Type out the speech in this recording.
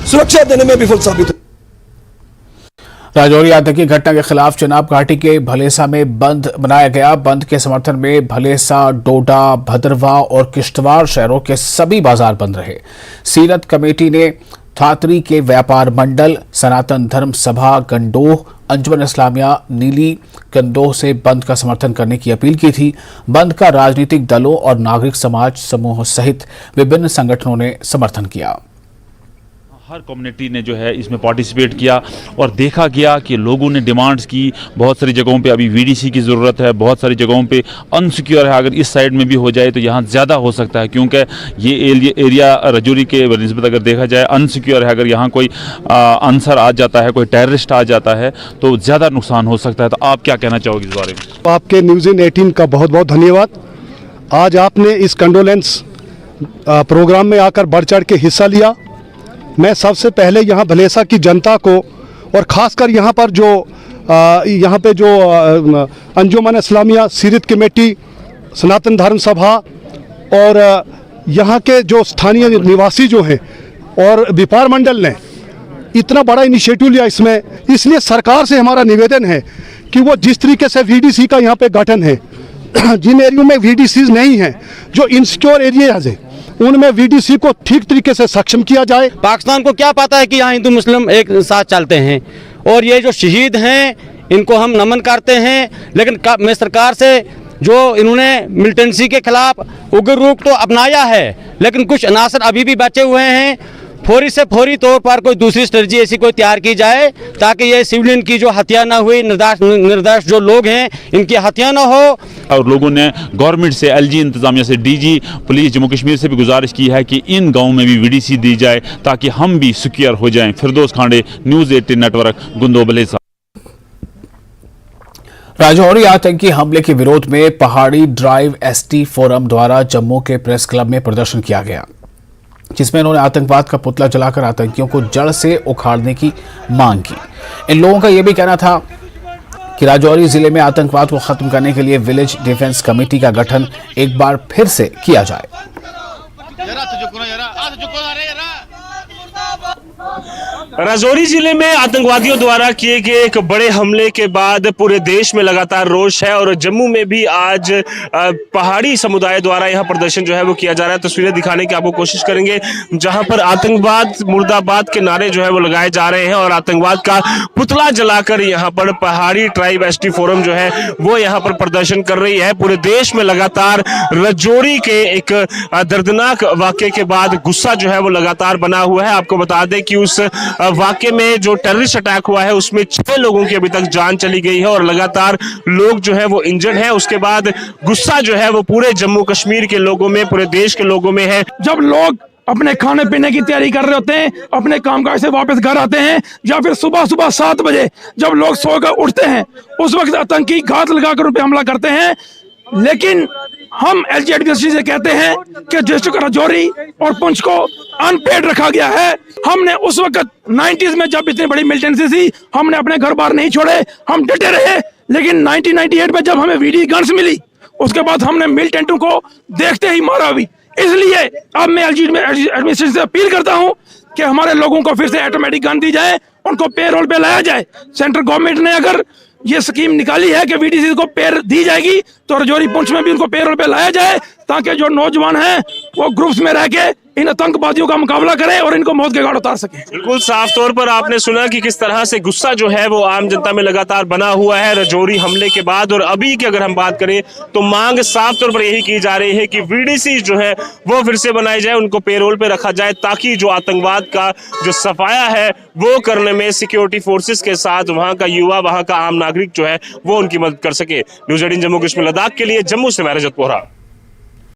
सुरक्षा देने में विफल साबित हुई। राजौरी आतंकी घटना के खिलाफ चिनाब घाटी के भलेसा में बंद बनाया गया। बंद के समर्थन में भलेसा, डोडा, भद्रवाह और किश्तवाड़ शहरों के सभी बाजार बंद रहे। सीरत कमेटी ने थातरी के व्यापार मंडल, सनातन धर्म सभा गंडोह, अंजुमन इस्लामिया नीली गंदोह से बंद का समर्थन करने की अपील की थी। बंद का राजनीतिक दलों और नागरिक समाज समूह सहित विभिन्न संगठनों ने समर्थन किया। हर कम्युनिटी ने जो है इसमें पार्टिसिपेट किया और देखा गया कि लोगों ने डिमांड्स की। बहुत सारी जगहों पे अभी वीडीसी की ज़रूरत है, बहुत सारी जगहों पे अनसिक्योर है। अगर इस साइड में भी हो जाए तो यहाँ ज़्यादा हो सकता है, क्योंकि ये एरिया रजौरी के निस्बत अगर देखा जाए अनसिक्योर है। अगर यहाँ कोई आंसर आ जाता है, कोई टेररिस्ट आ जाता है तो ज़्यादा नुकसान हो सकता है। तो आप क्या कहना चाहोगे इस बारे में? आपके न्यूज़ इन 18 का बहुत बहुत धन्यवाद। आज आपने इस कंडोलेंस प्रोग्राम में आकर बढ़ चढ़ के हिस्सा लिया। मैं सबसे पहले यहाँ भलेसा की जनता को और ख़ासकर यहाँ पर जो अंजुमन इस्लामिया, सीरत कमेटी, सनातन धर्म सभा और यहाँ के जो स्थानीय निवासी जो हैं और व्यापार मंडल ने इतना बड़ा इनिशिएटिव लिया इसमें, इसलिए सरकार से हमारा निवेदन है कि वो जिस तरीके से वीडीसी का यहाँ पे गठन है, जिन एरियो में वीडीसी नहीं हैं, जो इनसिक्योर एरियाज हैं, उनमें वीडीसी को ठीक तरीके से सक्षम किया जाए। पाकिस्तान को क्या पता है कि यहाँ हिंदू मुस्लिम एक साथ चलते हैं, और ये जो शहीद हैं इनको हम नमन करते हैं। लेकिन मैं सरकार से जो इन्होंने मिलिटेंसी के खिलाफ उग्र रूप तो अपनाया है, लेकिन कुछ अनासर अभी भी बचे हुए हैं। फौरी से फौरी तौर पर कोई दूसरी स्ट्रेटजी ऐसी कोई तैयार की जाए ताकि ये सिविलियन की जो हत्या ना हुई, निर्दोष जो लोग हैं इनकी हत्या ना हो। और लोगों ने गवर्नमेंट से, एलजी इंतजामिया से, डीजी पुलिस जम्मू कश्मीर से भी गुजारिश की है कि इन गाँव में भी वीडीसी दी जाए ताकि हम भी सिक्योर हो जाएं। फिरदौस खांडे, न्यूज़ 18 नेटवर्क, गुंदो भलेसा। राजौरी आतंकी हमले के विरोध में पहाड़ी ड्राइव एसटी फोरम द्वारा जम्मू के प्रेस क्लब में प्रदर्शन किया गया, जिसमें उन्होंने आतंकवाद का पुतला जलाकर आतंकियों को जड़ से उखाड़ने की मांग की। इन लोगों का यह भी कहना था कि राजौरी जिले में आतंकवाद को खत्म करने के लिए विलेज डिफेंस कमेटी का गठन एक बार फिर से किया जाए। राजौरी जिले में आतंकवादियों द्वारा किए गए एक बड़े हमले के बाद पूरे देश में लगातार रोष है, और जम्मू में भी आज पहाड़ी समुदाय द्वारा यहां प्रदर्शन जो है वो किया जा रहा है। तस्वीरें दिखाने की आपको कोशिश करेंगे जहां पर आतंकवाद मुर्दाबाद के नारे जो है वो लगाए जा रहे हैं और आतंकवाद का पुतला जलाकर यहां पर पहाड़ी ट्राइब एसटी फोरम जो है वो यहां पर प्रदर्शन कर रही है। पूरे देश में लगातार राजौरी के एक दर्दनाक वाकये के बाद गुस्सा जो है वो लगातार बना हुआ है। आपको बता दें कि उस वाकये में जो टेररिस्ट अटैक हुआ है उसमें 6 लोगों की अभी तक जान चली गई है और लगातार लोग जो है वो इंजर्ड हैं। उसके बाद गुस्सा जो है वो पूरे जम्मू कश्मीर के लोगों में, पूरे देश के लोगों में है। जब लोग अपने खाने पीने की तैयारी कर रहे होते हैं, अपने कामकाज से वापस घर आते हैं, या फिर सुबह 7 बजे जब लोग सोकर उठते हैं, उस वक्त आतंकी घात लगाकर उन पर हमला करते हैं। लेकिन हम एलजीएडबीसी से कहते हैं कि डिस्ट्रिक्ट राजौरी और पुंछ को अनपेड रखा गया है। हमने उस वक्त 90s में जब इतनी बड़ी मिलिटेंसी थी, हमने अपने घर बार नहीं छोड़े, हम डटे रहे। लेकिन 1998 में जब हमें वीडी गन्स मिली, उसके बाद हमने मिलिटेंटों को देखते ही मारा भी। इसलिए अब मैं एडमिनिस्ट्रेशन से अपील करता हूं कि हमारे लोगों को फिर से ऑटोमेटिक गन दी जाए, उनको पेरोल पे लाया जाए। सेंट्रल गवर्नमेंट ने अगर ये स्कीम निकाली है कि वीडीसी को पेर दी जाएगी, तो राजौरी पुंछ में भी उनको पेरोल पे लाया जाए, ताकि जो नौजवान हैं वो ग्रुप्स में रह के इन आतंकवादियों का मुकाबला करें और इनको मौत के घाट उतार सके। बिल्कुल साफ तौर पर आपने सुना कि किस तरह से गुस्सा जो है वो आम जनता में लगातार बना हुआ है राजौरी हमले के बाद। और अभी की अगर हम बात करें तो मांग साफ तौर पर यही की जा रही है कि वीडीसी जो है वो फिर से बनाई जाए, उनको पेरोल पे रखा जाए, ताकि जो आतंकवाद का जो सफाया है वो करने में सिक्योरिटी फोर्सेस के साथ वहां का युवा, वहां का आम नागरिक जो है वो उनकी मदद कर सके। न्यूज़ 18 जम्मू कश्मीर लद्दाख के लिए जम्मू से मैं रजत पोहरा।